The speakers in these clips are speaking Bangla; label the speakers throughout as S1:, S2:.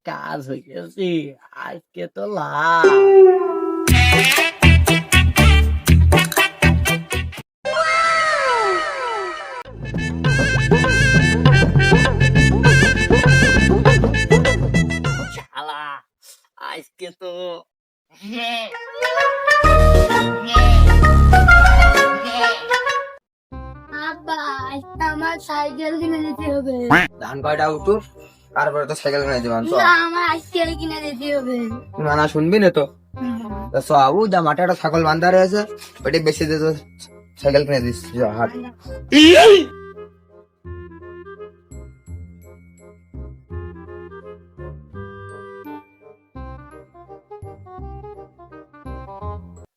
S1: কাজ হয়ে গেছি আজকে তো লাভ। শালা আজকে তো
S2: আব্বা আজকে আমার সাইকেল কিনে দিতে হবে।
S3: ধান কয়টা উঠু তারপরে তো সাইকেল কিনে দিবান।
S2: না আমার সাইকেল কিনে দিতে হবে।
S3: মানা শুনবি না তো সবু যা মাঠে একটা ছাগল বান্ধা রয়েছে ওটা বেশি দিয়ে তো সাইকেল কিনে দিস হাট।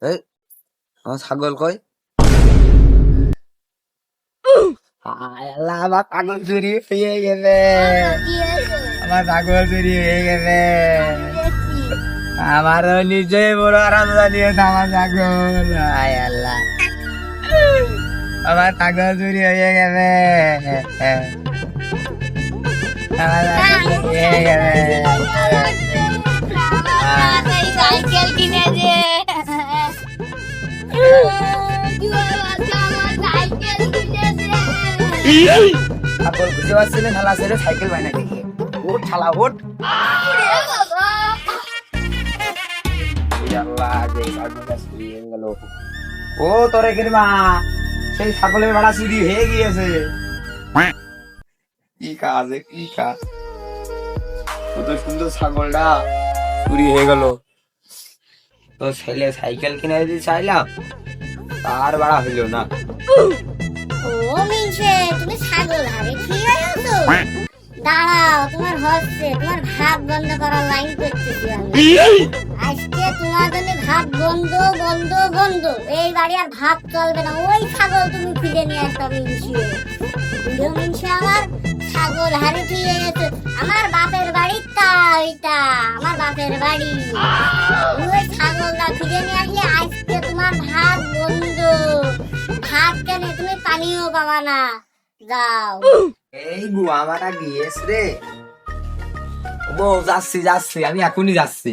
S3: এই আমার ছাগল কই? আমার ছাগল চুরি হয়ে গেছে, আমার ছাগল চুরি হয়ে গেছে। আমারও নিজেই বড় আরাম জানিয়েছে আমার ছাগল। আয় আল্লাহ, আমার ছাগল চুরি হয়ে গেছে, আমার ছাগল চুরি হয়ে গেছে।
S2: সাইকেল কিনে দে।
S3: ছাগল বুঝতে পারছি না, শালা ছেলে সাইকেল বানাই দেখি। ওঠ শালা ওঠ। ও তোরে কিরমা সেই ছাগলের ভাড়া চুরি হয়ে গিয়েছে। কি কাজ কি কাজ, কত সুন্দর ছাগলটা চুরি হয়ে গেল। তো ছেলে সাইকেল কিনে দিতে চাইলাম, তার ভাড়া হইল না।
S2: ও মিনছে তুমি ছাগল হারে ঠিক আছো? দাঁড়াও তোমার হচ্ছে, তোমার ভাত বন্ধ করার লাইন করতেছি আমি। আজকে তোমার জন্য ভাত বন্ধ বন্ধ বন্ধ, এই বাড়ি আর ভাত চলবে না। ওই ছাগল তুমি ফিরে নিয়ে আসতে মিনছে। বুঝো মিনছে আমার ছাগল হারে ঠিক গেছে। আমার বাপের বাড়িটা ওইটা, আমার বাপের বাড়ি। ওই ছাগলটা ফিরে নিয়ে আসলে আজকে তোমার ভাত বন্ধ। ভাত কেন তুমি পানিও পাবা না, যাও।
S3: এই গুয়া মারা গিয়েছ রে বউ। যাচ্ছি যাচ্ছি, আমি এখনই যাচ্ছি।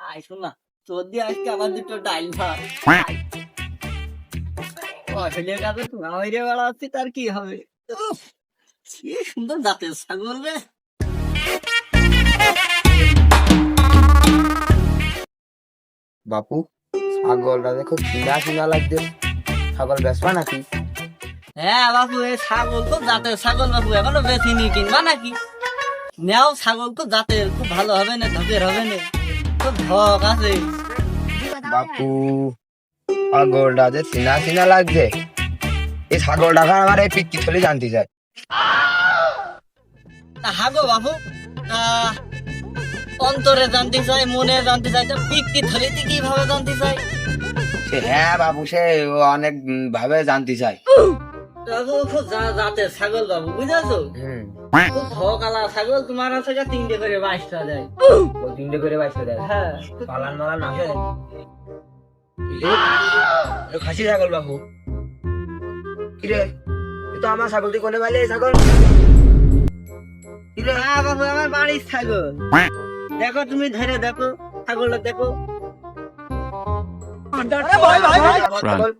S1: আয় শোন না, তোর দিয়ে আজকে আমার দুটো ডাইল ভাত। অসুলের কাছে তোমার মেরে বেড়াচ্ছি, তার কি হবে? উফ, কি সুন্দর জাতের ছাগল রে।
S3: বাপু ছাগলটা দেখো চিনা চিনা লাগছে, ছাগল বেচবা নাকি?
S1: হ্যাঁ বাবু, এই ছাগল তো জাতের ছাগল বাবু, এখনো বেশিনি, কিনবা নাকি? নেও, ছাগল তো জাতের, খুব ভালো হবে না, ধকের হবে না, খুব ধক আছে।
S3: বাপু ছাগলটা যে চিনা চিনা লাগছে, এই ছাগলটা আমার এই পিক্কি থলে জানতে চাই।
S1: হাগো বাবু, অন্তরে জানতে চাই, মনে জানতে চাই, তো পিকটি থলিতে কিভাবে জানতে চাই?
S3: হ্যাঁ বাবু, সে অনেক ভাবে জানতে চাই।
S1: খুব জাতের ছাগল বাবু, বুঝেছো? খুব ধকালা ছাগল, তোমার আছে 3টে করে 22টা দেয়।
S3: 3টে করে 22 দেয়?
S1: হ্যাঁ।
S3: পালান মালান আসে খাসি ছাগল বাবু। কিরে তো আমার ছাগল তুই কোনে পাইলে? ছাগল
S1: হ্যাঁ বাবু, আমার বাড়ির ছাগল। দেখো তুমি ধরে দেখো ছাগলটা, দেখো।
S3: ছাগল